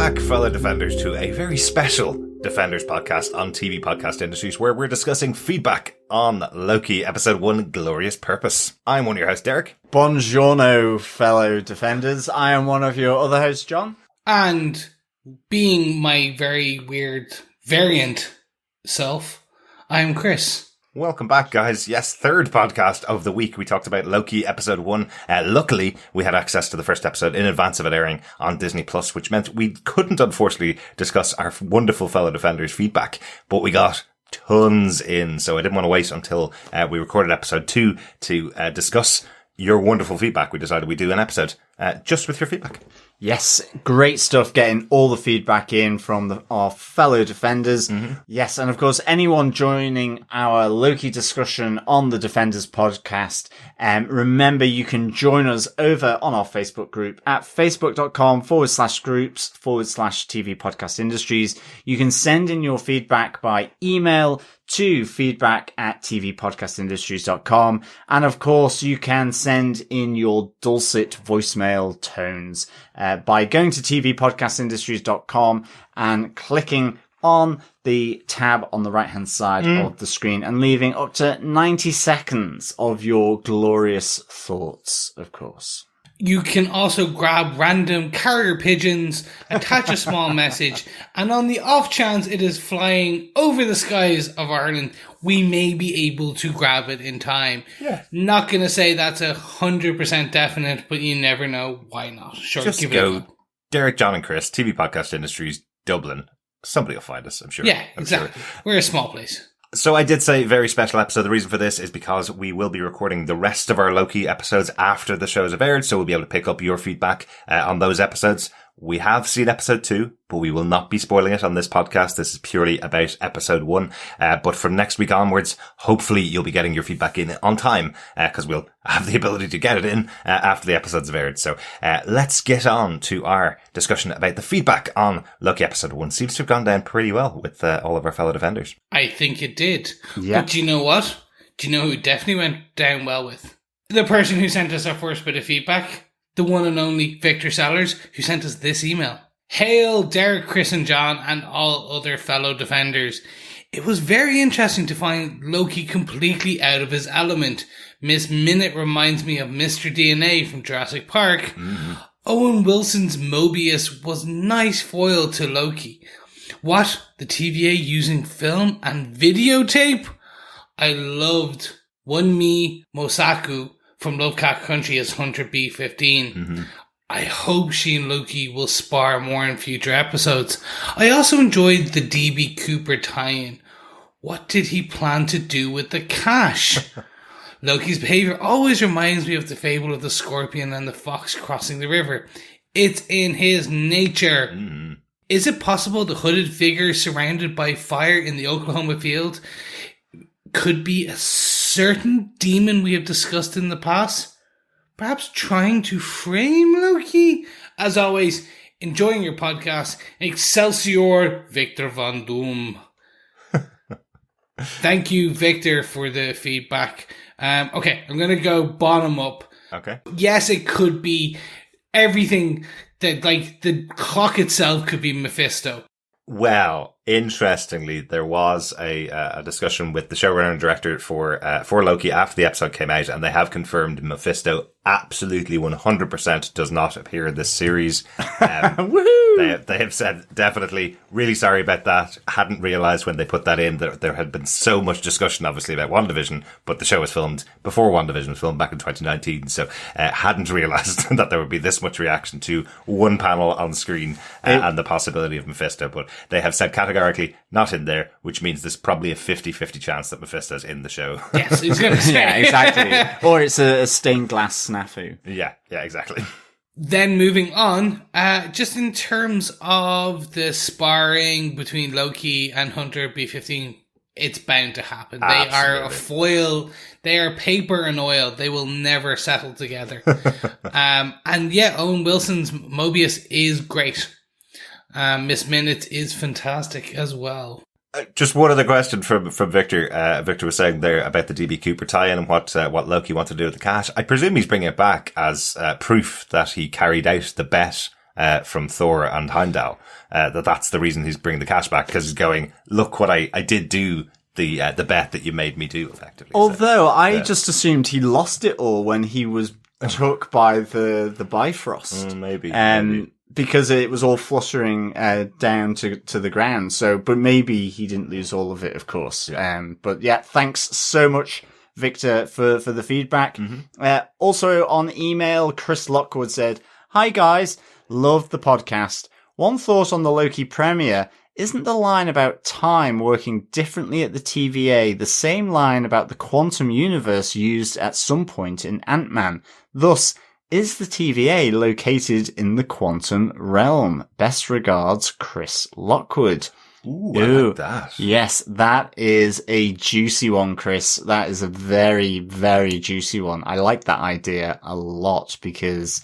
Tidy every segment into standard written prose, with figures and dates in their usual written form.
back, fellow Defenders, to a very special Defenders podcast on TV Podcast Industries, where we're discussing feedback on Loki Episode 1, Glorious Purpose. I'm one of your hosts, Derek. Buongiorno, fellow Defenders. I am one of your other hosts, John. And being my very weird variant self, I'm Chris. Welcome back, guys. Yes, third podcast of the week. We talked about Loki Episode 1. Luckily, we had access to the first episode in advance of it airing on Disney+, which meant we couldn't, unfortunately, discuss our wonderful fellow Defenders feedback, but we got tons in, so I didn't want to wait until we recorded Episode 2 to discuss your wonderful feedback. We decided we'd do an episode just with your feedback. Yes, great stuff getting all the feedback in from our fellow Defenders. Mm-hmm. Yes, and of course, anyone joining our Loki discussion on the Defenders podcast, remember you can join us over on our Facebook group at facebook.com/groups/TV Podcast Industries. You can send in your feedback by email to feedback@tvpodcastindustries.com. And of course, you can send in your dulcet voicemail tones by going to tvpodcastindustries.com and clicking on the tab on the right-hand side of the screen and leaving up to 90 seconds of your glorious thoughts, of course. You can also grab random carrier pigeons, attach a small message, and on the off chance it is flying over the skies of Ireland, we may be able to grab it in time. Yeah. Not going to say that's 100% definite, but you never know. Why not? Sure, just give go it a go. Derek, John and Chris, TV Podcast Industries, Dublin. Somebody will find us, I'm sure. Yeah, I'm exactly. Sure. We're a small place. So I did say very special episode. The reason for this is because we will be recording the rest of our Loki episodes after the shows have aired, so we'll be able to pick up your feedback on those episodes. We have seen episode 2, but we will not be spoiling it on this podcast. This is purely about episode 1. But from next week onwards, hopefully you'll be getting your feedback in on time, because we'll have the ability to get it in after the episodes have aired. So let's get on to our discussion about the feedback on Loki episode 1. Seems to have gone down pretty well with all of our fellow Defenders. I think it did. Yeah. But do you know what? Do you know who definitely went down well with? The person who sent us our first bit of feedback. The one and only Victor Sellers, who sent us this email. Hail Derek, Chris and John and all other fellow Defenders. It was very interesting to find Loki completely out of his element. Miss Minute reminds me of Mr. DNA from Jurassic Park. Mm-hmm. Owen Wilson's Mobius was nice foil to Loki. What? The TVA using film and videotape? I loved Wunmi Mosaku from Lovecraft Country as Hunter B-15. Mm-hmm. I hope she and Loki will spar more in future episodes. I also enjoyed the DB Cooper tie-in. What did he plan to do with the cash? Loki's behavior always reminds me of the fable of the scorpion and the fox crossing the river. It's in his nature. Mm-hmm. Is it possible the hooded figure surrounded by fire in the Oklahoma field could be a certain demon we have discussed in the past? Perhaps trying to frame Loki? As always, enjoying your podcast. Excelsior, Victor Von Doom. Thank you, Victor, for the feedback. Okay, I'm going to go bottom up. Okay. Yes, it could be everything that, like, the clock itself could be Mephisto. Well, interestingly, there was a discussion with the showrunner and director for Loki after the episode came out, and they have confirmed Mephisto absolutely 100% does not appear in this series. Woohoo! They have said definitely really sorry about that. Hadn't realised when they put that in that there had been so much discussion, obviously, about WandaVision, but the show was filmed before WandaVision was filmed back in 2019, so hadn't realised that there would be this much reaction to one panel on screen and the possibility of Mephisto. But they have said categorically not in there, which means there's probably a 50-50 chance that Mephisto's in the show. Yes, he's going to say. Yeah, exactly. Or it's a stained glass snafu. Yeah, exactly. Then moving on, just in terms of the sparring between Loki and Hunter B-15, it's bound to happen. Absolutely. They are a foil. They are paper and oil. They will never settle together. And yeah, Owen Wilson's Mobius is great. Miss Minute is fantastic as well. Just one other question from Victor. Victor was saying there about the DB Cooper tie-in and what Loki wanted to do with the cash. I presume he's bringing it back as proof that he carried out the bet from Thor and Heimdall, that's the reason he's bringing the cash back, because he's going, look what I did do, the bet that you made me do, effectively. Although I just assumed he lost it all when he was took by the Bifrost. Maybe. Because it was all fluttering down to the ground. So, but maybe he didn't lose all of it, of course. But yeah, thanks so much, Victor, for the feedback. Also on email, Chris Lockwood said, "Hi guys, loved the podcast. One thought on the Loki premiere. Isn't the line about time working differently at the TVA the same line about the quantum universe used at some point in Ant-Man? Thus, is the TVA located in the quantum realm? Best regards, Chris Lockwood." Ooh, I like that. Yes, that is a juicy one, Chris. That is a very, very juicy one. I like that idea a lot, because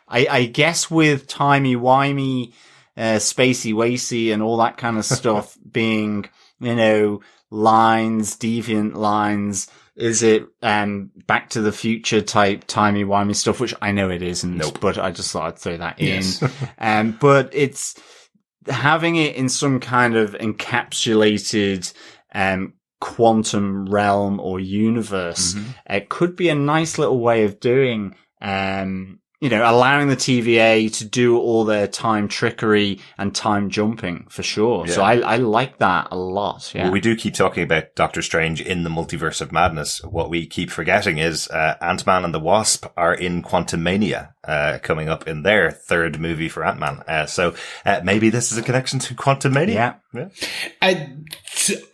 I guess with timey-wimey, spacey-wacy and all that kind of stuff being, lines, deviant lines, is it Back to the Future type timey-wimey stuff, which I know it isn't, but I just thought I'd throw that in. Yes. But it's having it in some kind of encapsulated quantum realm or universe. It could be a nice little way of doing allowing the TVA to do all their time trickery and time jumping, for sure. Yeah. So I like that a lot. Yeah. Well, we do keep talking about Doctor Strange in the Multiverse of Madness. What we keep forgetting is Ant-Man and the Wasp are in Quantumania, coming up in their third movie for Ant-Man. So maybe this is a connection to Quantumania. Yeah.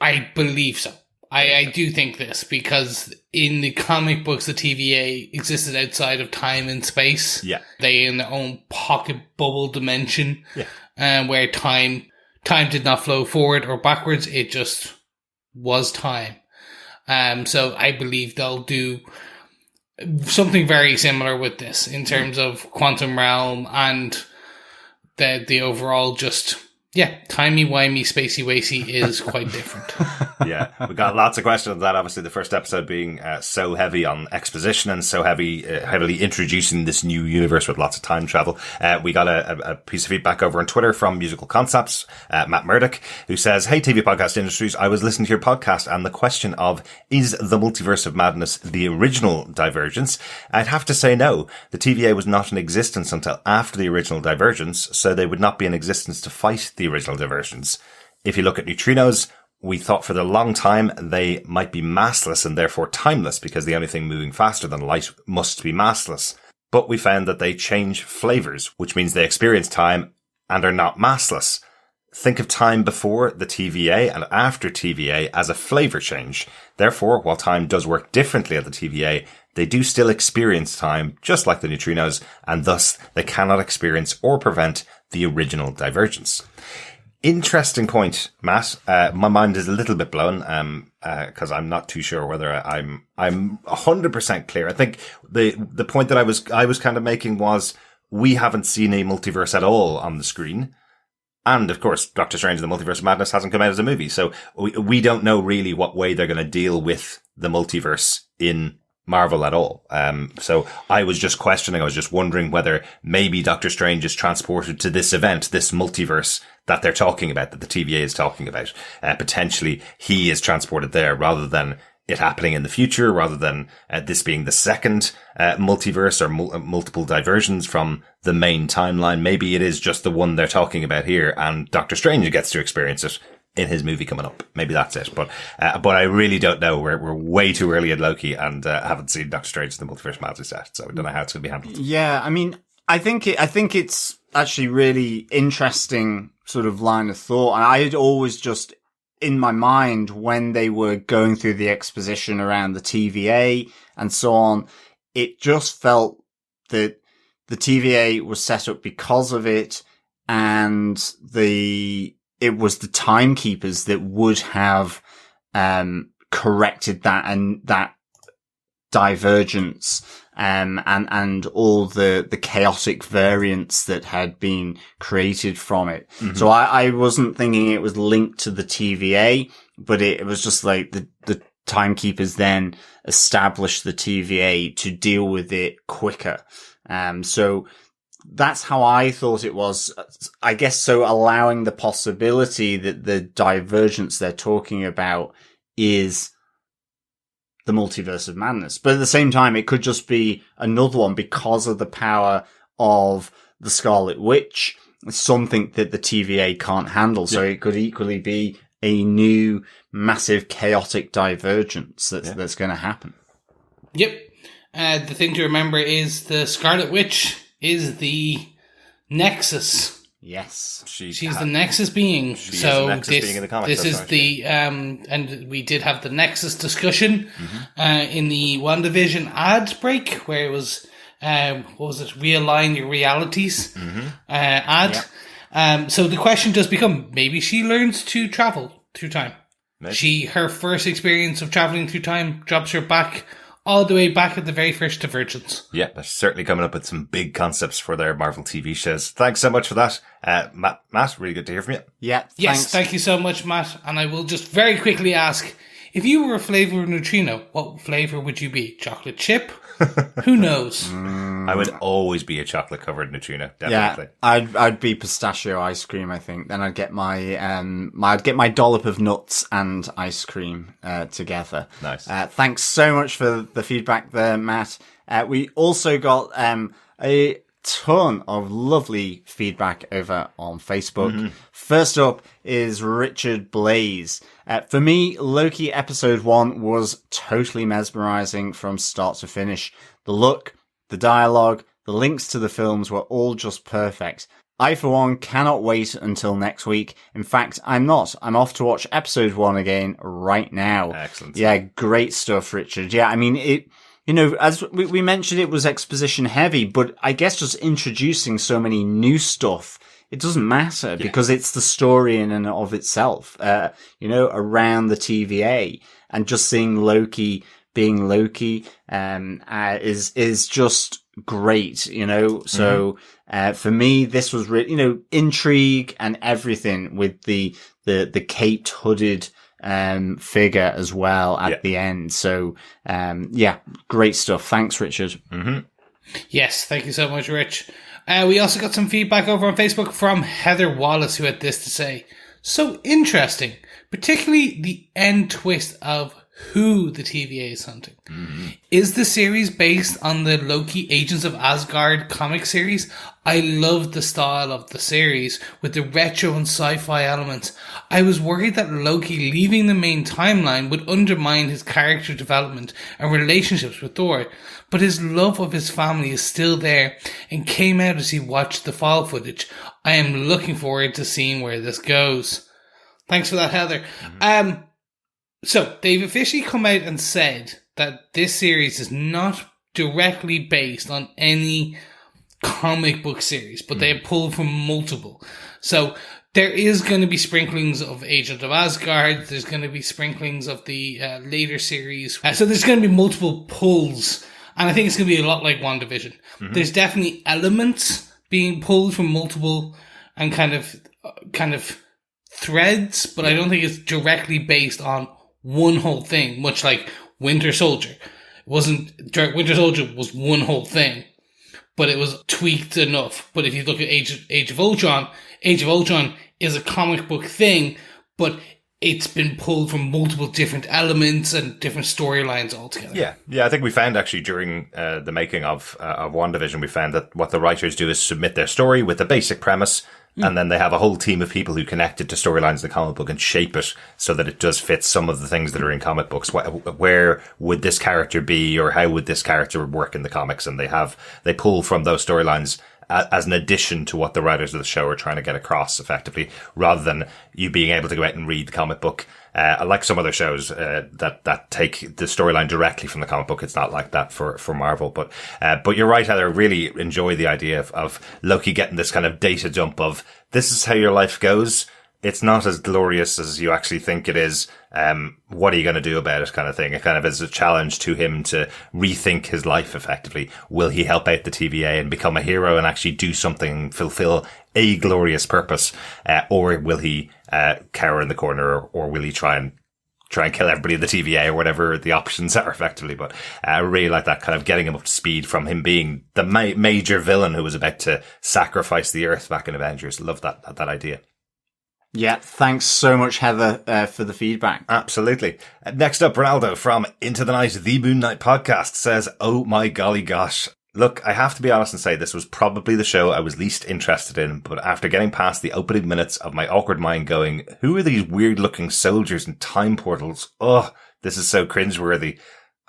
I believe so. I do think this, because in the comic books, the TVA existed outside of time and space. Yeah. They in their own pocket bubble dimension. Yeah. Where time did not flow forward or backwards. It just was time. So I believe they'll do something very similar with this in terms of quantum realm and the overall just... Yeah, timey-wimey, spacey-wacy is quite different. Yeah, we got lots of questions on that. Obviously, the first episode being so heavy on exposition and so heavily introducing this new universe with lots of time travel. We got a piece of feedback over on Twitter from Musical Concepts, Matt Murdoch, who says, "Hey, TV Podcast Industries, I was listening to your podcast and the question of, is the Multiverse of Madness the original Divergence? I'd have to say no. The TVA was not in existence until after the original Divergence, so they would not be in existence to fight the original Divergence. If you look at neutrinos, we thought for the long time they might be massless and therefore timeless, because the only thing moving faster than light must be massless. But we found that they change flavors, which means they experience time and are not massless. Think of time before the TVA and after TVA as a flavor change. Therefore, while time does work differently at the TVA, they do still experience time just like the neutrinos, and thus they cannot experience or prevent the original Divergence." Interesting point, Matt. My mind is a little bit blown, because I'm not too sure whether I'm 100% clear. I think the point that I was kind of making was, we haven't seen a multiverse at all on the screen. And of course, Doctor Strange and the Multiverse of Madness hasn't come out as a movie. So we don't know really what way they're going to deal with the multiverse in Marvel at all. So I was just wondering whether maybe Doctor Strange is transported to this event, this multiverse that they're talking about, that the TVA is talking about. Potentially he is transported there rather than it happening in the future, rather than this being the second multiverse or multiple diversions from the main timeline. Maybe it is just the one they're talking about here, and Doctor Strange gets to experience it in his movie coming up. Maybe that's it. But I really don't know. We're way too early at Loki, and haven't seen Doctor Strange in the Multiverse of Madness yet, so I don't know how it's going to be handled. Yeah, I mean, I think it's actually really interesting sort of line of thought. And I had always just, in my mind, when they were going through the exposition around the TVA and so on, it just felt that the TVA was set up because of it, and it was the timekeepers that would have corrected that and that divergence, and all the chaotic variants that had been created from it. Mm-hmm. So I wasn't thinking it was linked to the TVA, but it was just like the timekeepers then established the TVA to deal with it quicker. So that's how I thought it was. I guess so, allowing the possibility that the divergence they're talking about is the multiverse of madness. But at the same time, it could just be another one because of the power of the Scarlet Witch, something that the TVA can't handle. So it could equally be a new massive chaotic divergence that's going to happen. Yep. The thing to remember is the Scarlet Witch is the Nexus. Yes. She's the Nexus being. So this being in the comics, this is the and we did have the Nexus discussion in the WandaVision ad break where it was what was it? Realign your realities ad. Yep. So the question does become: maybe she learns to travel through time. Maybe. Her first experience of traveling through time drops her back. All the way back at the very first divergence. Yeah, they're certainly coming up with some big concepts for their Marvel TV shows. Thanks so much for that. Matt, really good to hear from you. Yeah, yes, thank you so much, Matt. And I will just very quickly ask, if you were a flavour of neutrino, what flavour would you be? Chocolate chip? Who knows? I would always be a chocolate covered neutrino. Definitely. Yeah, I'd be pistachio ice cream. I think then I'd get my dollop of nuts and ice cream together. Nice. Thanks so much for the feedback there, Matt. We also got a ton of lovely feedback over on Facebook. First up is Richard Blaze. For me, Loki episode 1 was totally mesmerizing from start to finish. The look, the dialogue, the links to the films were all just perfect. I, for one, cannot wait until next week. In fact, I'm not. I'm off to watch episode 1 again right now. Excellent. Yeah, great stuff, Richard. Yeah, I mean, it, you know, as we mentioned, it was exposition heavy, but I guess just introducing so many new stuff, it doesn't matter because it's the story in and of itself, you know, around the TVA, and just seeing Loki being Loki, is just great, you know. So, for me, this was really, you know, intrigue and everything with the caped hooded, figure as well at the end. So, great stuff. Thanks, Richard. Yes, thank you so much, Rich. We also got some feedback over on Facebook from Heather Wallace, who had this to say. So interesting, particularly the end twist of who the TVA is hunting. Is the series based on the Loki Agents of Asgard comic series? I loved the style of the series with the retro and sci-fi elements. I was worried that Loki leaving the main timeline would undermine his character development and relationships with Thor, but his love of his family is still there and came out as he watched the fall footage. I am looking forward to seeing where this goes. Thanks for that, Heather. So, they've officially come out and said that this series is not directly based on any comic book series, but they have pulled from multiple. So, there is going to be sprinklings of Agent of Asgard, there's going to be sprinklings of the later series. So, there's going to be multiple pulls, and I think it's going to be a lot like WandaVision. There's definitely elements being pulled from multiple and kind of threads, but I don't think it's directly based on one whole thing, much like Winter Soldier. Winter Soldier was one whole thing, but it was tweaked enough. But if you look at Age of Ultron is a comic book thing, but it's been pulled from multiple different elements and different storylines altogether. Yeah. I think we found actually during the making of WandaVision, we found that what the writers do is submit their story with the basic premise, and then they have a whole team of people who connect it to storylines in the comic book and shape it so that it does fit some of the things that are in comic books. Where would this character be, or how would this character work in the comics? And they pull from those storylines as an addition to what the writers of the show are trying to get across effectively, rather than you being able to go out and read the comic book. Like some other shows, that take the storyline directly from the comic book. It's not like that for Marvel, but you're right, Heather. Really enjoy the idea of Loki getting this kind of data dump of, this is how your life goes. It's not as glorious as you actually think it is. What are you going to do about it, kind of thing? It kind of is a challenge to him to rethink his life effectively. Will he help out the TVA and become a hero and actually do something, fulfill a glorious purpose? Or will he cower in the corner, or will he try and try and kill everybody in the TVA or whatever the options are effectively. But I really like that kind of getting him up to speed from him being the major villain who was about to sacrifice the Earth back in Avengers. Love that idea. Yeah, thanks so much, Heather, for the feedback. Absolutely. Next up, Ronaldo from Into the Night, the Moon Knight podcast says, oh my golly gosh. Look, I have to be honest and say this was probably the show I was least interested in, but after getting past the opening minutes of my awkward mind going, who are these weird looking soldiers and time portals? Oh, this is so cringeworthy.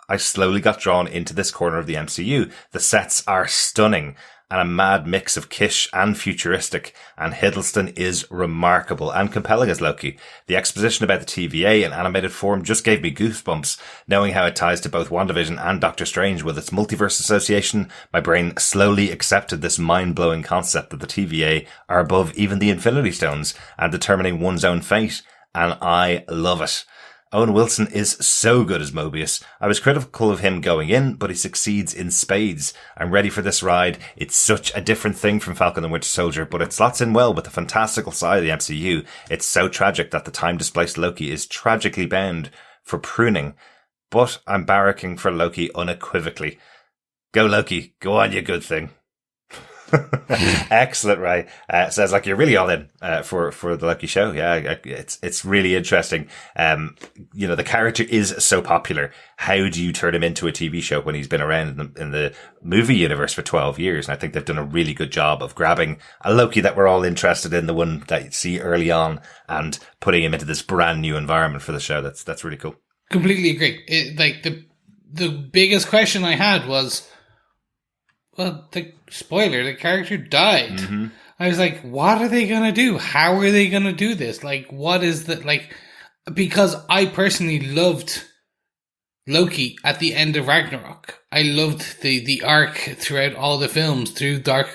I slowly got drawn into this corner of the MCU. The sets are stunning and a mad mix of kitsch and futuristic, and Hiddleston is remarkable and compelling as Loki. The exposition about the TVA in animated form just gave me goosebumps. Knowing how it ties to both WandaVision and Doctor Strange with its multiverse association, my brain slowly accepted this mind-blowing concept that the TVA are above even the Infinity Stones and determining one's own fate, and I love it. Owen Wilson is so good as Mobius. I was critical of him going in, but he succeeds in spades. I'm ready for this ride. It's such a different thing from Falcon and Winter Soldier, but it slots in well with the fantastical side of the MCU. It's so tragic that the time-displaced Loki is tragically bound for pruning. But I'm barracking for Loki unequivocally. Go Loki. Go on, you good thing. Excellent, Ray. Says like you're really all in for the Loki show. Yeah, it's really interesting. The character is so popular. How do you turn him into a TV show when he's been around in the movie universe for 12 years? And I think they've done a really good job of grabbing a Loki that we're all interested in, the one that you see early on, and putting him into this brand new environment for the show. That's really cool. Completely agree. The biggest question I had was, well, the character died. Mm-hmm. I was like, what are they going to do? How are they going to do this? Like, what is that? Like, because I personally loved Loki at the end of Ragnarok. I loved the arc throughout all the films through Dark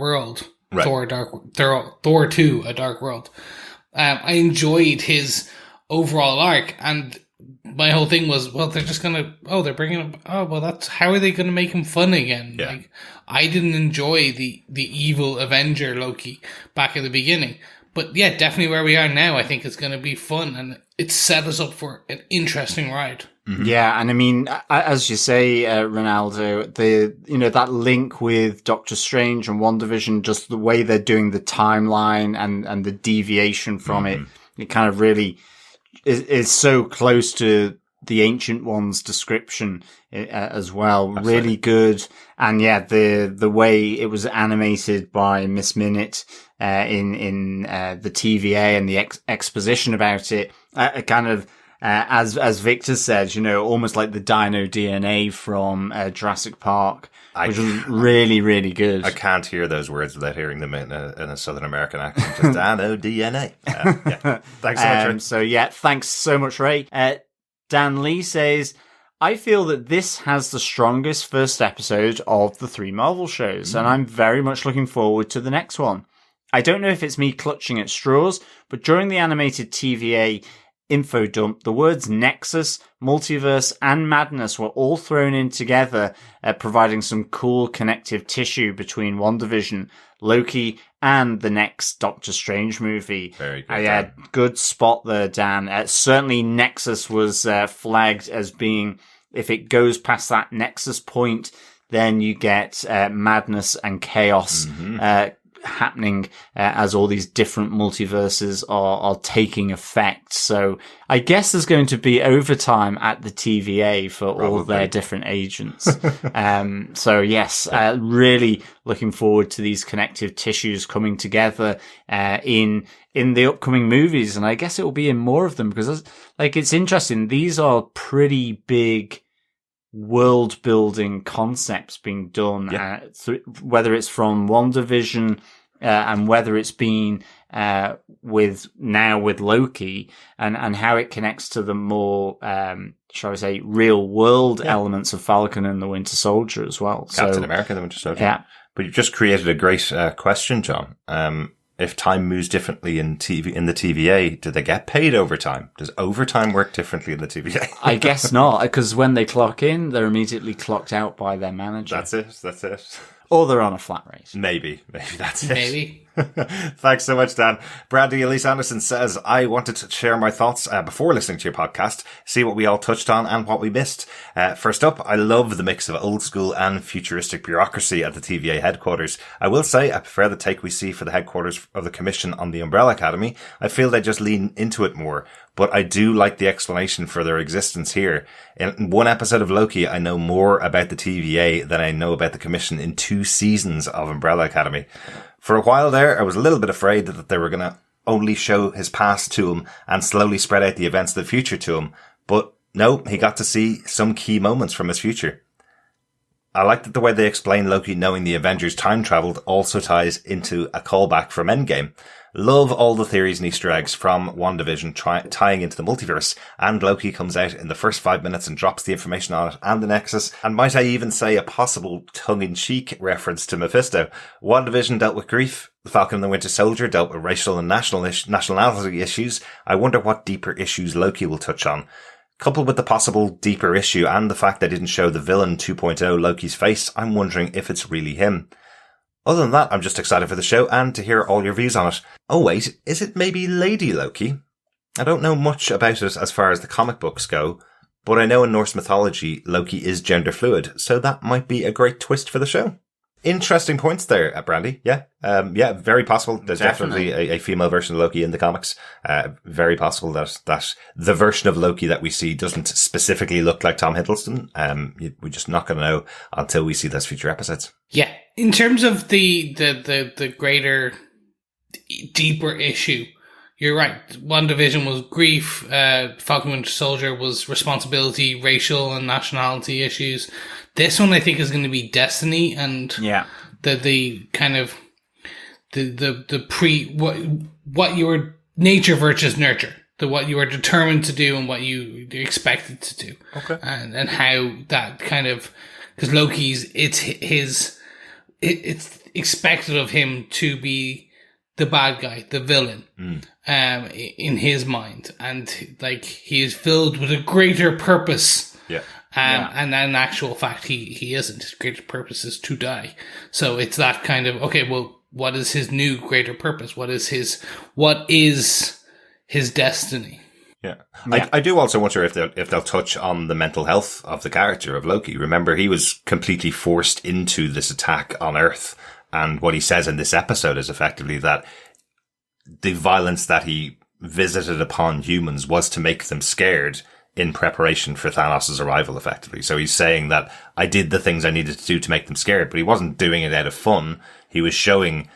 World. Right. Thor 2, A Dark World. I enjoyed his overall arc, and my whole thing was, well, they're just gonna, they're bringing him, how are they gonna make him fun again? Yeah. Like, I didn't enjoy the evil Avenger Loki back at the beginning. But yeah, definitely where we are now, I think it's gonna be fun, and it set us up for an interesting ride. Mm-hmm. Yeah, and I mean, as you say, Ronaldo, that link with Doctor Strange and WandaVision, just the way they're doing the timeline and the deviation from it kind of really is so close to the Ancient One's description as well. Absolutely. Really good. And yeah, the way it was animated by Miss Minute in the TVA and the exposition about it, kind of as Victor said, almost like the Dino DNA from Jurassic Park, which was really, really good. I can't hear those words without hearing them in a Southern American accent. Just Dino DNA. Yeah. Thanks so much, Ray. So yeah, thanks so much, Ray. Dan Lee says, I feel that this has the strongest first episode of the 3 Marvel shows, and I'm very much looking forward to the next one. I don't know if it's me clutching at straws, but during the animated TVA info dump, the words Nexus, Multiverse, and Madness were all thrown in together, providing some cool connective tissue between WandaVision, Loki, and the next Doctor Strange movie. Very good. Good spot there, Dan. Certainly Nexus was flagged as being, if it goes past that Nexus point, then you get madness and chaos happening as all these different multiverses are taking effect. So I guess there's going to be overtime at the TVA for Probably. All of their different agents. So yes, really looking forward to these connective tissues coming together in the upcoming movies, and I guess it will be in more of them because it's interesting. These are pretty big world building concepts being done, whether it's from WandaVision and whether it's been with Loki and how it connects to the more shall I say real world elements of Falcon and the Winter Soldier as well. Captain America, the Winter Soldier. Yeah. But you've just created a great question, John. If time moves differently in the TVA, do they get paid overtime? Does overtime work differently in the TVA? I guess not, because when they clock in, they're immediately clocked out by their manager. That's it. Or they're on a flat rate. Maybe that's it. Maybe. Thanks so much, Dan. Brandy Elise Anderson says, I wanted to share my thoughts before listening to your podcast, see what we all touched on and what we missed. First up, I love the mix of old school and futuristic bureaucracy at the TVA headquarters. I will say I prefer the take we see for the headquarters of the Commission on the Umbrella Academy. I feel they just lean into it more, but I do like the explanation for their existence here. In one episode of Loki, I know more about the TVA than I know about the Commission in 2 seasons of Umbrella Academy. For a while there, I was a little bit afraid that they were going to only show his past to him and slowly spread out the events of the future to him. But no, he got to see some key moments from his future. I like that the way they explain Loki knowing the Avengers time traveled also ties into a callback from Endgame. Love all the theories and Easter eggs from WandaVision tying into the multiverse, and Loki comes out in the first 5 minutes and drops the information on it and the Nexus, and might I even say a possible tongue-in-cheek reference to Mephisto. WandaVision dealt with grief, the Falcon and the Winter Soldier dealt with racial and nationality issues. I wonder what deeper issues Loki will touch on. Coupled with the possible deeper issue and the fact they didn't show the villain 2.0 Loki's face, I'm wondering if it's really him. Other than that, I'm just excited for the show and to hear all your views on it. Oh wait, is it maybe Lady Loki? I don't know much about it as far as the comic books go, but I know in Norse mythology, Loki is gender fluid, so that might be a great twist for the show. Interesting points there, Brandy. Yeah. Very possible. There's definitely a female version of Loki in the comics. Very possible that the version of Loki that we see doesn't specifically look like Tom Hiddleston. We're just not going to know until we see those future episodes. Yeah. In terms of the greater, deeper issue, you're right. WandaVision was grief. Falcon Winter Soldier was responsibility, racial and nationality issues. This one, I think, is going to be destiny and the kind of what your nature versus nurture, what you are determined to do and what you expected to do, and how that kind of, because Loki's it's expected of him to be the bad guy, the villain, in his mind, and like he is filled with a greater purpose. And in actual fact, he isn't. His greater purpose is to die. So it's that kind of, okay, well, what is his new greater purpose? What is his destiny? Yeah. I do also wonder if they'll touch on the mental health of the character of Loki. Remember, he was completely forced into this attack on Earth. And what he says in this episode is effectively that the violence that he visited upon humans was to make them scared in preparation for Thanos' arrival, effectively. So he's saying that I did the things I needed to do to make them scared, but he wasn't doing it out of fun. He was showing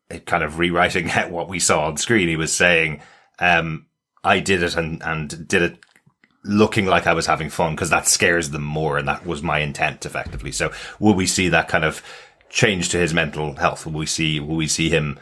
it, kind of rewriting what we saw on screen. He was saying, I did it and did it looking like I was having fun because that scares them more, and that was my intent, effectively. So will we see that kind of change to his mental health? Will we see him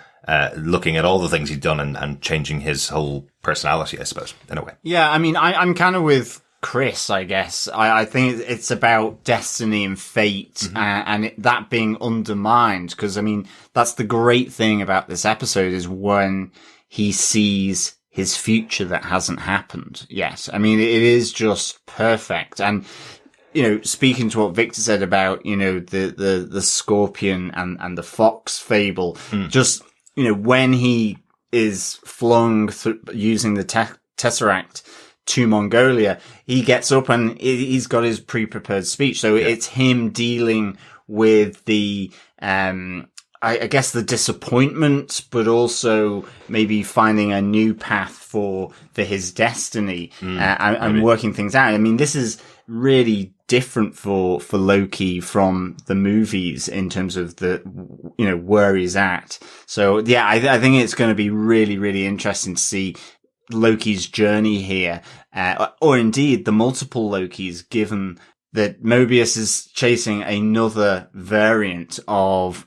looking at all the things he'd done and changing his whole personality, I suppose, in a way? Yeah, I mean, I'm kind of with Chris, I guess. I think it's about destiny and fate, and that being undermined, because, I mean, that's the great thing about this episode is when he sees his future that hasn't happened yet. I mean, it is just perfect. And, you know, speaking to what Victor said about, you know, the scorpion and the fox fable, just, you know, when he is flung using the Tesseract to Mongolia, he gets up and he's got his pre-prepared speech. So it's him dealing with the, I guess the disappointment, but also maybe finding a new path for his destiny, and working things out. I mean, this is really different for Loki from the movies in terms of where he's at. So yeah, I think it's going to be really, really interesting to see Loki's journey here, or indeed the multiple Lokis, given that Mobius is chasing another variant of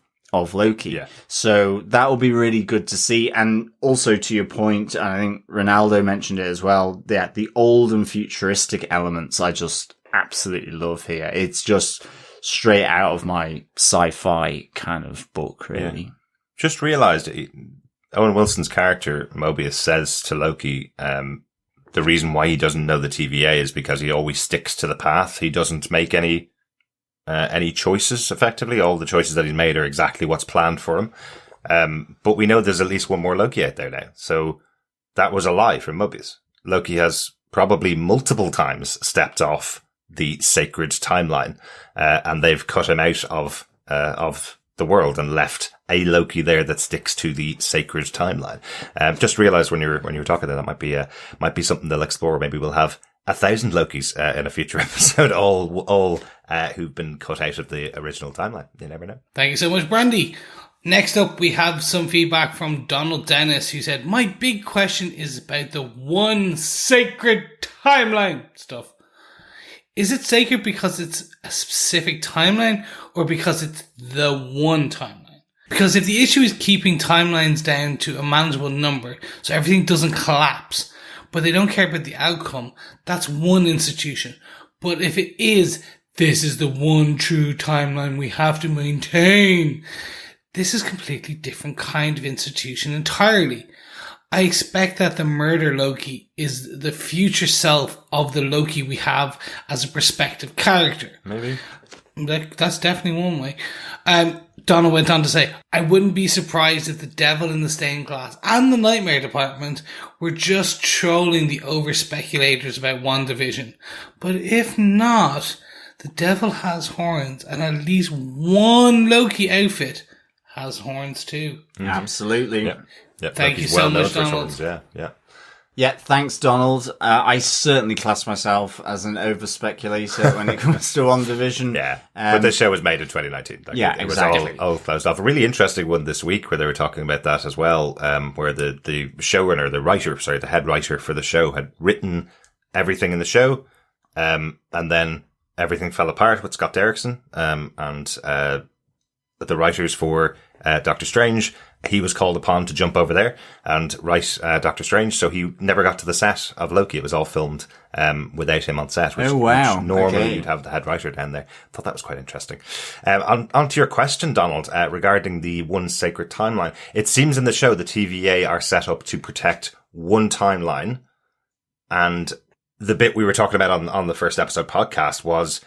Loki. Yeah. So that will be really good to see. And also to your point, and I think Ronaldo mentioned it as well, that the old and futuristic elements I just absolutely love here. It's just straight out of my sci-fi kind of book, really. Yeah. Just realized Owen Wilson's character, Mobius, says to Loki, the reason why he doesn't know the TVA is because he always sticks to the path. He doesn't make any choices, effectively. All the choices that he's made are exactly what's planned for him, But we know there's at least one more Loki out there now. So that was a lie from Mobius. Loki has probably multiple times stepped off the sacred timeline, and they've cut him out of the world and left a Loki there that sticks to the sacred timeline. Just realized when you were talking that might be something they'll explore. Maybe we'll have 1,000 Lokis in a future episode, all who've been cut out of the original timeline. You never know. Thank you so much, Brandy. Next up, we have some feedback from Donald Dennis, who said, "My big question is about the one sacred timeline stuff. Is it sacred because it's a specific timeline or because it's the one timeline? Because if the issue is keeping timelines down to a manageable number so everything doesn't collapse, but they don't care about the outcome, that's one institution. But if it is, this is the one true timeline we have to maintain, this is a completely different kind of institution entirely. I expect that the murder Loki is the future self of the Loki we have as a perspective character." Maybe. That's definitely one way. Donna went on to say, "I wouldn't be surprised if the devil in the stained glass and the nightmare department were just trolling the over-speculators about WandaVision. But if not, the devil has horns, and at least one Loki outfit has horns too." Mm-hmm. Absolutely. Yeah, Thank you so much, Donald. Yeah, thanks, Donald. I certainly class myself as an over-speculator when it comes to WandaVision. Yeah, but the show was made in 2019. It exactly. was all closed off. A really interesting one this week where they were talking about that as well, where the showrunner, the head writer for the show had written everything in the show, and then everything fell apart with Scott Derrickson, and the writers for Doctor Strange. He was called upon to jump over there and write Doctor Strange, so he never got to the set of Loki. It was all filmed without him on set, which normally you'd have the head writer down there. Thought that was quite interesting. On to your question, Donald, regarding the one sacred timeline. It seems in the show the TVA are set up to protect one timeline, and the bit we were talking about on the first episode podcast was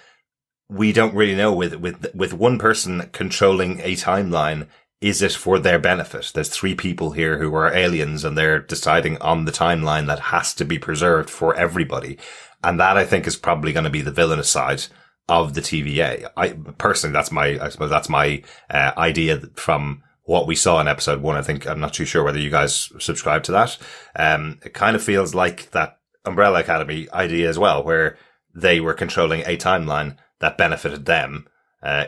we don't really know with one person controlling a timeline. Is it for their benefit? There's 3 people here who are aliens and they're deciding on the timeline that has to be preserved for everybody. And that I think is probably going to be the villainous side of the TVA. Personally, that's my idea from what we saw in episode 1. I'm not too sure whether you guys subscribe to that. It kind of feels like that Umbrella Academy idea as well, where they were controlling a timeline that benefited them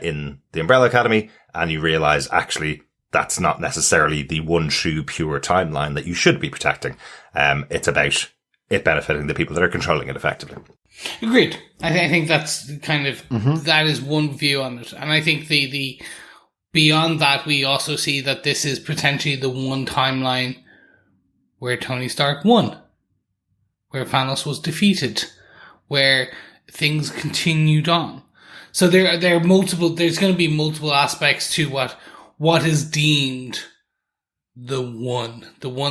in the Umbrella Academy, and you realize actually that's not necessarily the one true pure timeline that you should be protecting. It's about it benefiting the people that are controlling it effectively. Agreed. I think that's kind of that is one view on it, and I think the beyond that we also see that this is potentially the one timeline where Tony Stark won, where Thanos was defeated, where things continued on. So there are multiple. There's going to be multiple aspects to what is deemed the one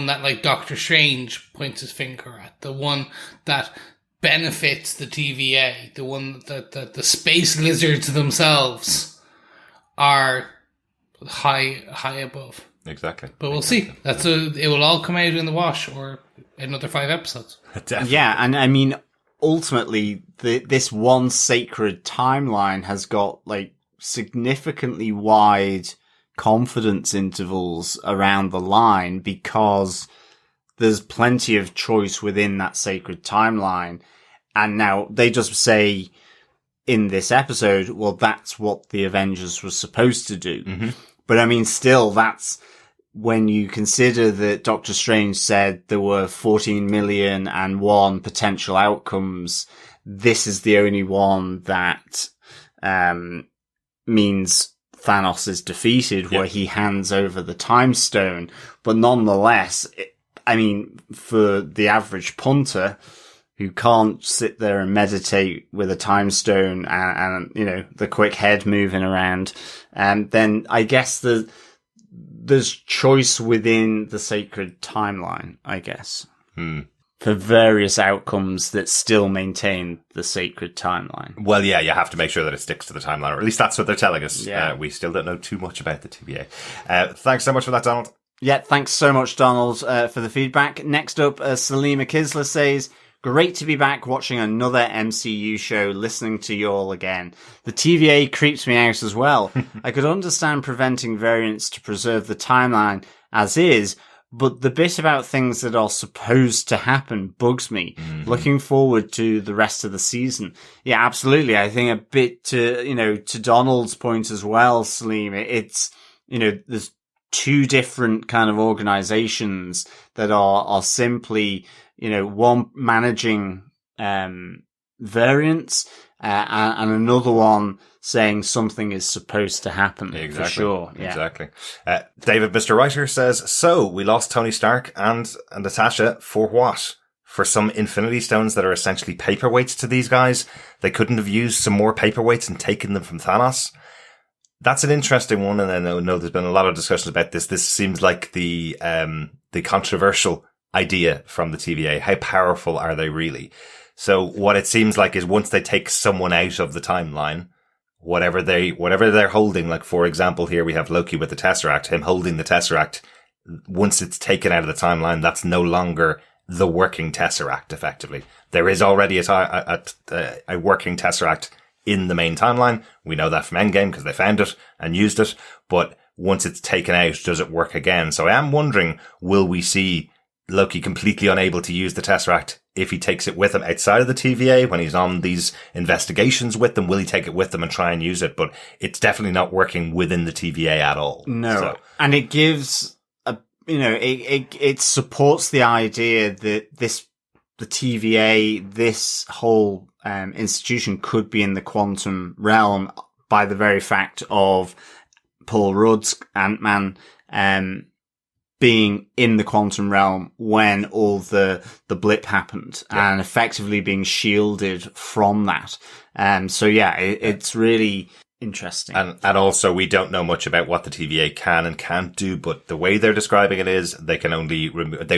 that like Doctor Strange points his finger at, the one that benefits the TVA, the one that the space lizards themselves are high above. Exactly. But we'll see. It will all come out in the wash or another 5 episodes. Definitely. Yeah, and I mean, ultimately, this one sacred timeline has got like significantly wide confidence intervals around the line because there's plenty of choice within that sacred timeline. And now they just say in this episode, well, that's what the Avengers was supposed to do. Mm-hmm. But I mean, still, that's when you consider that Doctor Strange said there were 14,000,001 potential outcomes. This is the only one that means Thanos is defeated, where he hands over the time stone. But nonetheless, I mean, for the average punter who can't sit there and meditate with a time stone and you know, the quick head moving around, then I guess there's choice within the sacred timeline, I guess. for various outcomes that still maintain the sacred timeline. Well, yeah, you have to make sure that it sticks to the timeline, or at least that's what they're telling us. Yeah. We still don't know too much about the TVA. Thanks so much for that, Donald. Yeah, thanks so much, Donald, for the feedback. Next up, Salima Kisler says, great to be back watching another MCU show, listening to you all again. The TVA creeps me out as well. I could understand preventing variants to preserve the timeline as is, but the bit about things that are supposed to happen bugs me. Mm-hmm. Looking forward to the rest of the season. Yeah, absolutely. I think a bit to Donald's point as well, Salim, it's, there's two different kind of organizations that are simply, one managing, variants, and another one saying something is supposed to happen. Exactly. For sure. Yeah. Exactly. David, Mr. Writer says, so we lost Tony Stark and Natasha for what? For some Infinity Stones that are essentially paperweights to these guys? They couldn't have used some more paperweights and taken them from Thanos? That's an interesting one. And I know there's been a lot of discussions about this. This seems like the controversial idea from the TVA. How powerful are they really? So what it seems like is once they take someone out of the timeline, whatever they're holding, like for example, here we have Loki with the Tesseract, him holding the Tesseract. Once it's taken out of the timeline, that's no longer the working Tesseract, effectively. There is already a working Tesseract in the main timeline. We know that from Endgame because they found it and used it. But once it's taken out, does it work again? So I am wondering, will we see Loki completely unable to use the Tesseract if he takes it with him outside of the TVA when he's on these investigations with them? Will he take it with them and try and use it? But it's definitely not working within the TVA at all. No. So. And it gives it supports the idea that the TVA, this whole institution could be in the quantum realm by the very fact of Paul Rudd's Ant-Man being in the quantum realm when all the blip happened and effectively being shielded from that. So yeah, it's really interesting. And also we don't know much about what the TVA can and can't do, but the way they're describing it is they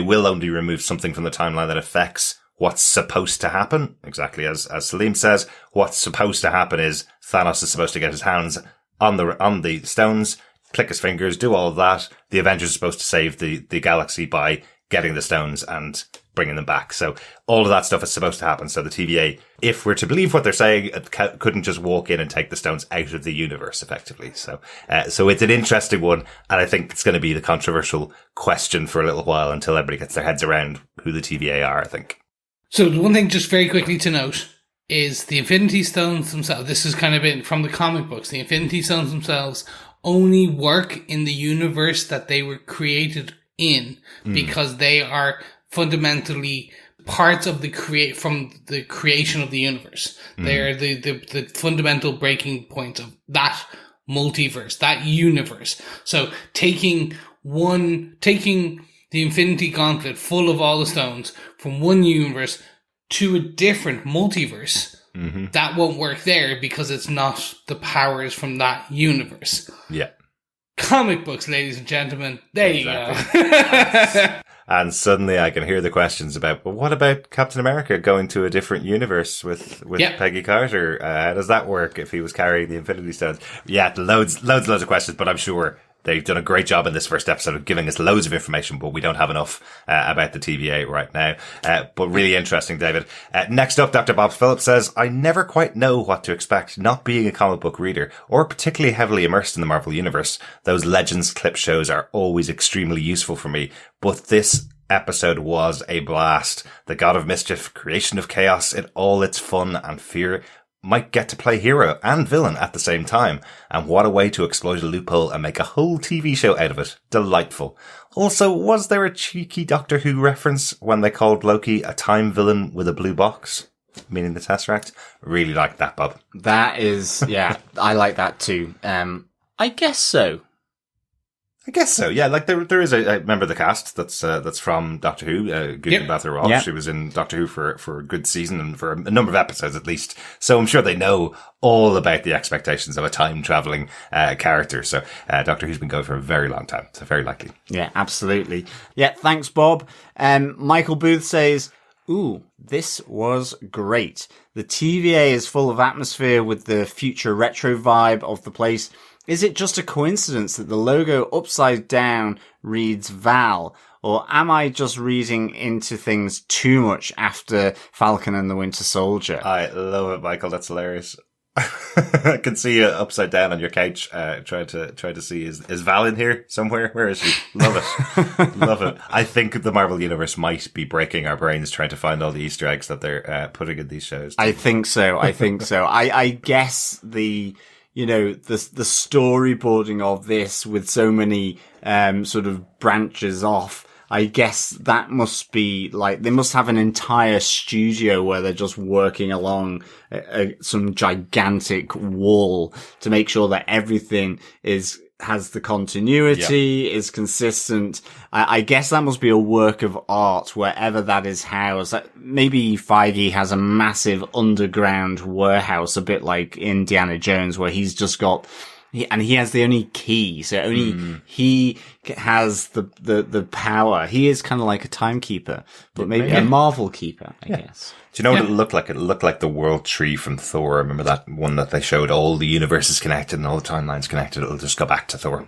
will only remove something from the timeline that affects what's supposed to happen. Exactly as Salim says, what's supposed to happen is Thanos is supposed to get his hands on the stones, click his fingers, do all of that. The Avengers are supposed to save the galaxy by getting the stones and bringing them back. So all of that stuff is supposed to happen. So the TVA, if we're to believe what they're saying, couldn't just walk in and take the stones out of the universe, effectively. So it's an interesting one. And I think it's going to be the controversial question for a little while until everybody gets their heads around who the TVA are, I think. So the one thing just very quickly to note is the Infinity Stones themselves. This has kind of been from the comic books. The Infinity Stones themselves only work in the universe that they were created in because they are fundamentally parts of from the creation of the universe. They are the fundamental breaking point of that multiverse, that universe. So taking the Infinity Gauntlet full of all the stones from one universe to a different multiverse, that won't work there because it's not the powers from that universe. Yeah. Comic books, ladies and gentlemen. There you go. And suddenly I can hear the questions about, well, what about Captain America going to a different universe with Peggy Carter? How does that work if he was carrying the Infinity Stones? Yeah, loads of questions, but I'm sure they've done a great job in this first episode of giving us loads of information, but we don't have enough about the TVA right now. But really interesting, David. Next up, Dr. Bob Phillips says, I never quite know what to expect, not being a comic book reader or particularly heavily immersed in the Marvel Universe. Those Legends clip shows are always extremely useful for me, but this episode was a blast. The God of Mischief, creation of chaos, all its fun and fear might get to play hero and villain at the same time. And what a way to exploit a loophole and make a whole TV show out of it. Delightful. Also, was there a cheeky Doctor Who reference when they called Loki a time villain with a blue box? Meaning the Tesseract? Really like that, Bob. That is, yeah, I like that too. I guess so. I guess so, yeah. Like there is a member of the cast that's from Doctor Who, Gugu Mbatha-Raw. Yep. She was in Doctor Who for a good season and for a number of episodes at least. So I'm sure they know all about the expectations of a time traveling character. So Doctor Who's been going for a very long time. So very likely. Yeah, absolutely. Yeah, thanks, Bob. Michael Booth says, Ooh, this was great. The TVA is full of atmosphere with the future retro vibe of the place. Is it just a coincidence that the logo upside down reads Val? Or am I just reading into things too much after Falcon and the Winter Soldier? I love it, Michael. That's hilarious. I can see you upside down on your couch, trying to see is Val in here somewhere? Where is she? Love it. Love it. I think the Marvel Universe might be breaking our brains trying to find all the Easter eggs that they're putting in these shows. I think so. I guess the storyboarding of this with so many sort of branches off, I guess that must be like, they must have an entire studio where they're just working along some gigantic wall to make sure that everything has the continuity, is consistent. I guess that must be a work of art wherever that is housed. Maybe Feige has a massive underground warehouse, a bit like Indiana Jones, where he's just got, and he has the only key, so only he has the power. He is kind of like a timekeeper, but maybe a Marvel keeper, I guess. Do you know what it looked like? It looked like the World Tree from Thor. Remember that one that they showed all the universes connected and all the timelines connected? It'll just go back to Thor.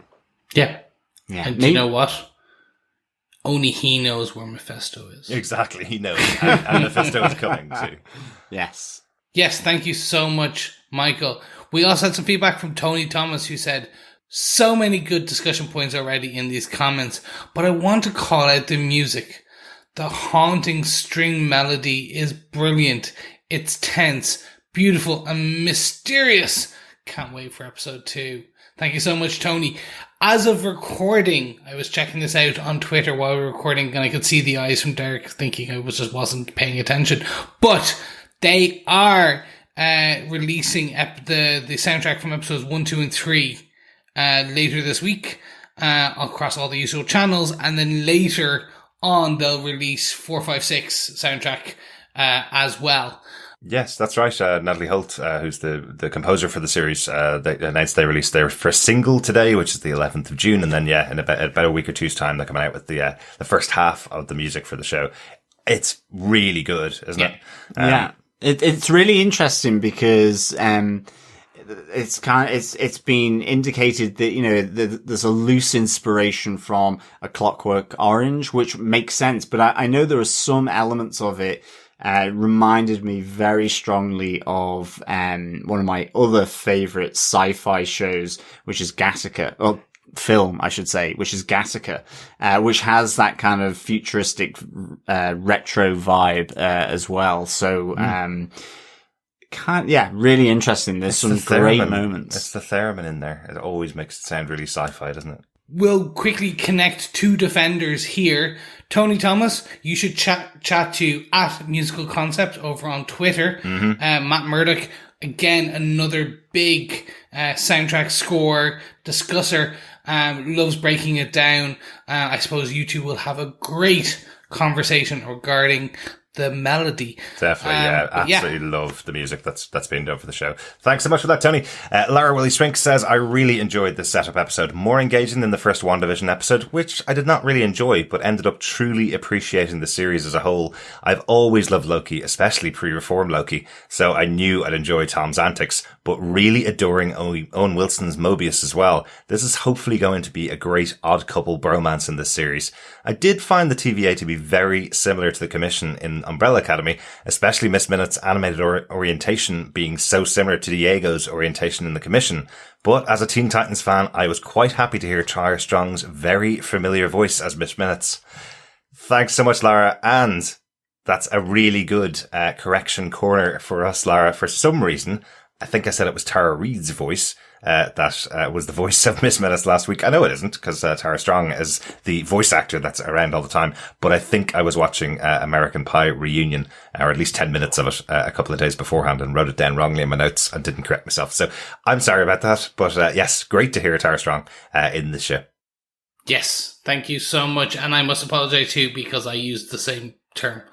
Yeah. And do you know what? Only he knows where Mephisto is. Exactly, he knows. And Mephisto is coming too. Yes. Yes, thank you so much, Michael. We also had some feedback from Tony Thomas, who said, so many good discussion points already in these comments, but I want to call out the music. The haunting string melody is brilliant. It's tense, beautiful, and mysterious. Can't wait for episode 2. Thank you so much, Tony. As of recording, I was checking this out on Twitter while we were recording, and I could see the eyes from Derek thinking I wasn't paying attention. But they are releasing the soundtrack from episodes 1, 2, and 3 later this week across all the usual channels, and then later on they'll release 4, 5, 6 soundtrack as well. Yes, that's right. Natalie Holt, who's the composer for the series, they announced they released their first single today, which is the 11th of June, and then in about a week or two's time they're coming out with the first half of the music for the show. It's really good, isn't it? It's really interesting because it's been indicated that there's a loose inspiration from A Clockwork Orange, which makes sense, but I know there are some elements of it reminded me very strongly of one of my other favorite sci-fi shows, which is Gattaca, or film, I should say, which is Gattaca, which has that kind of futuristic retro vibe as well. So really interesting. There's some great moments. It's the theremin in there. It always makes it sound really sci-fi, doesn't it? We'll quickly connect two defenders here. Tony Thomas, you should chat to @musicalconcept over on Twitter. Matt Murdoch, again, another big soundtrack score discusser, loves breaking it down. I suppose you two will have a great conversation regarding the melody. Definitely, absolutely love the music that's being done for the show. Thanks so much for that, Tony. Lara Willie Swink says, I really enjoyed this setup episode, more engaging than the first WandaVision episode, which I did not really enjoy, but ended up truly appreciating the series as a whole. I've always loved Loki, especially pre-reform Loki, so I knew I'd enjoy Tom's antics, but really adoring Owen Wilson's Mobius as well. This is hopefully going to be a great odd couple bromance in this series. I did find the TVA to be very similar to the Commission in Umbrella Academy, especially Miss Minutes' animated orientation being so similar to Diego's orientation in the Commission. But as a Teen Titans fan, I was quite happy to hear Tyra Strong's very familiar voice as Miss Minutes. Thanks so much, Lara, and that's a really good correction corner for us, Lara. For some reason, I think I said it was Tara Reid's voice. That was the voice of Miss Minutes last week. I know it isn't, because Tara Strong is the voice actor that's around all the time, but I think I was watching American Pie Reunion, or at least 10 minutes of it, a couple of days beforehand, and wrote it down wrongly in my notes and didn't correct myself. So I'm sorry about that, but yes, great to hear Tara Strong in the show. Yes, thank you so much, and I must apologize too, because I used the same term.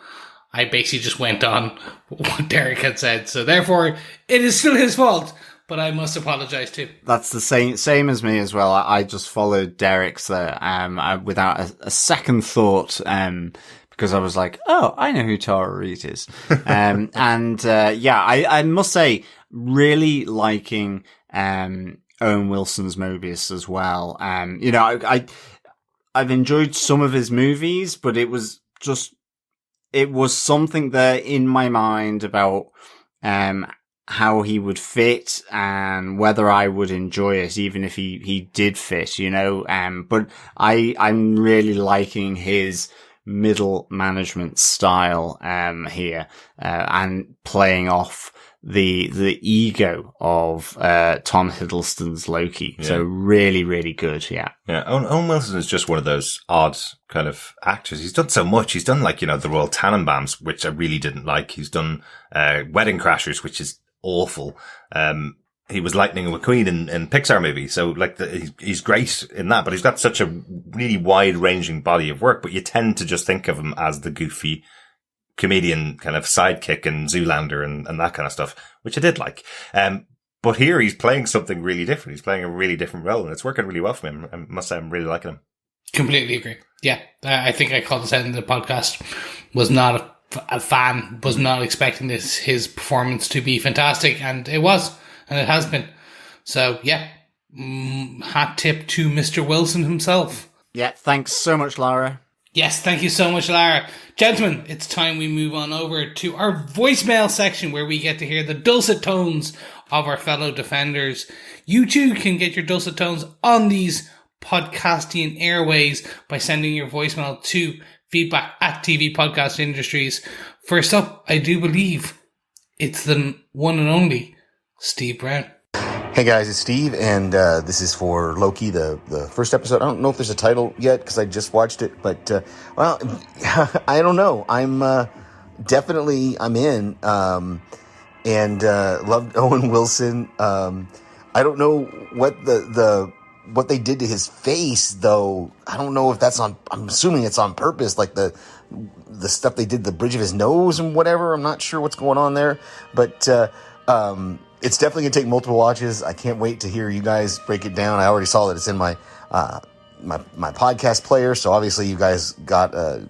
I basically just went on what Derek had said, so therefore it is still his fault. But I must apologise too. That's the same as me as well. I just followed Derek's there, without a second thought, because I was like, oh, I know who Tara Reid is. I must say, really liking, Owen Wilson's Mobius as well. I've enjoyed some of his movies, but it was something there in my mind about, how he would fit and whether I would enjoy it, even if he did fit, but I'm really liking his middle management style, here, and playing off the ego of, Tom Hiddleston's Loki. Yeah. So really, really good. Yeah. Yeah. Owen Wilson is just one of those odd kind of actors. He's done so much. He's done like, the Royal Tenenbaums, which I really didn't like. He's done, Wedding Crashers, which is awful. He was Lightning McQueen in Pixar movie. So like he's great in that, but he's got such a really wide ranging body of work, but you tend to just think of him as the goofy comedian kind of sidekick in Zoolander and that kind of stuff, which I did like. But here he's playing something really different. He's playing a really different role and it's working really well for him. I must say I'm really liking him. Completely agree. Yeah. I think I called this out in the podcast. Was not a fan, was not expecting his performance to be fantastic, and it was, and it has been. So yeah, hat tip to Mr. Wilson himself. Yeah, thanks so much, Lara. Yes, thank you so much, Lara. Gentlemen, it's time we move on over to our voicemail section where we get to hear the dulcet tones of our fellow defenders. You too can get your dulcet tones on these podcasting airways by sending your voicemail to feedback@TV Podcast Industries. First up, I do believe it's the one and only Steve Brown. Hey guys, it's Steve, and this is for Loki, the first episode. I don't know if there's a title yet because I just watched it, but I don't know. I'm in, and loved Owen Wilson. I don't know what what they did to his face, though. I don't know if that's I'm assuming it's on purpose, like the stuff they did, the bridge of his nose and whatever. I'm not sure what's going on there, but it's definitely gonna take multiple watches. I can't wait to hear you guys break it down. I already saw that it's in my my podcast player, so obviously you guys got a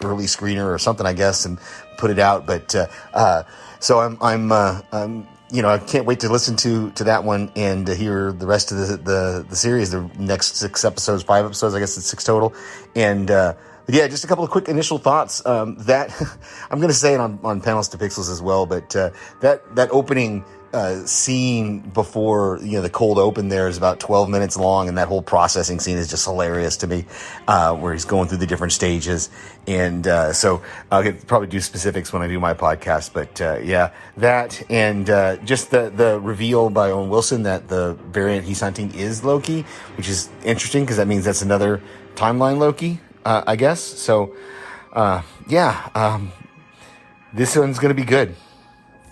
early screener or something, I guess, and put it out. But so I'm I can't wait to listen to that one and to hear the rest of the series, the next 5 episodes, I guess it's 6 total. And, yeah, just a couple of quick initial thoughts, that I'm going to say it on Panels to Pixels as well, but, that opening, scene before, the cold open there is about 12 minutes long, and that whole processing scene is just hilarious to me, where he's going through the different stages. And, so I'll probably do specifics when I do my podcast, but, yeah, that and, just the reveal by Owen Wilson that the variant he's hunting is Loki, which is interesting because that means that's another timeline Loki, I guess. So, this one's going to be good.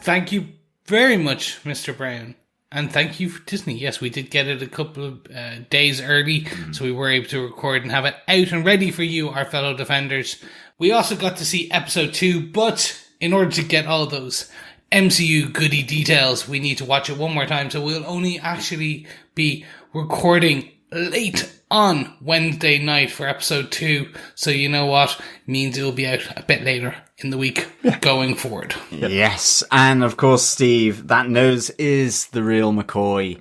Thank you very much, Mr. Brown, and thank you for Disney. Yes, we did get it a couple of days early, so we were able to record and have it out and ready for you, our fellow defenders. We also got to see episode 2, but in order to get all those MCU goody details, we need to watch it one more time, so we'll only actually be recording late on Wednesday night for episode 2, so you know what? It means it will be out a bit later in the week going forward. Yes, and of course, Steve, that nose is the real McCoy.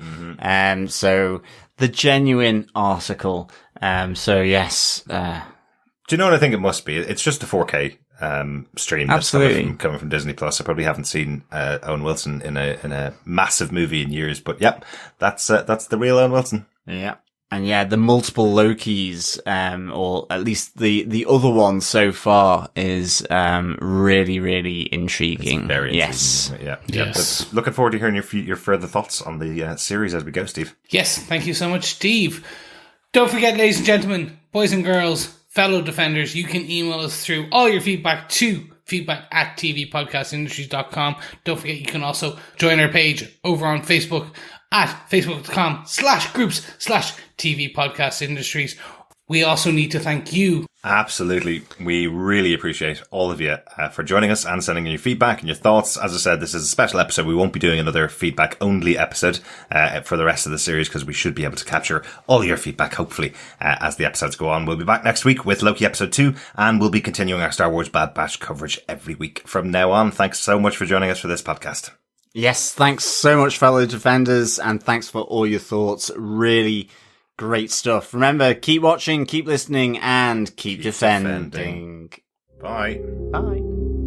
So the genuine article. So yes. Do you know what I think it must be? It's just a 4K stream that's coming from Disney Plus. I probably haven't seen Owen Wilson in a massive movie in years, but yep, that's the real Owen Wilson. Yeah. And yeah, the multiple Lokis, or at least the other one so far is, really, really intriguing. It's very yes. intriguing. Yeah. Yes. But looking forward to hearing your further thoughts on the series as we go, Steve. Yes. Thank you so much, Steve. Don't forget, ladies and gentlemen, boys and girls, fellow defenders, you can email us through all your feedback to feedback@tvpodcastindustries.com. Don't forget, you can also join our page over on Facebook at facebook.com/groups/TV Podcast Industries. We also need to thank you. Absolutely. We really appreciate all of you for joining us and sending your feedback and your thoughts. As I said, this is a special episode. We won't be doing another feedback only episode for the rest of the series because we should be able to capture all your feedback, hopefully, as the episodes go on. We'll be back next week with Loki episode 2, and we'll be continuing our Star Wars Bad Batch coverage every week from now on. Thanks so much for joining us for this podcast. Yes, thanks so much, fellow defenders, and thanks for all your thoughts. Really great stuff. Remember, keep watching, keep listening, and keep defending. Bye. Bye.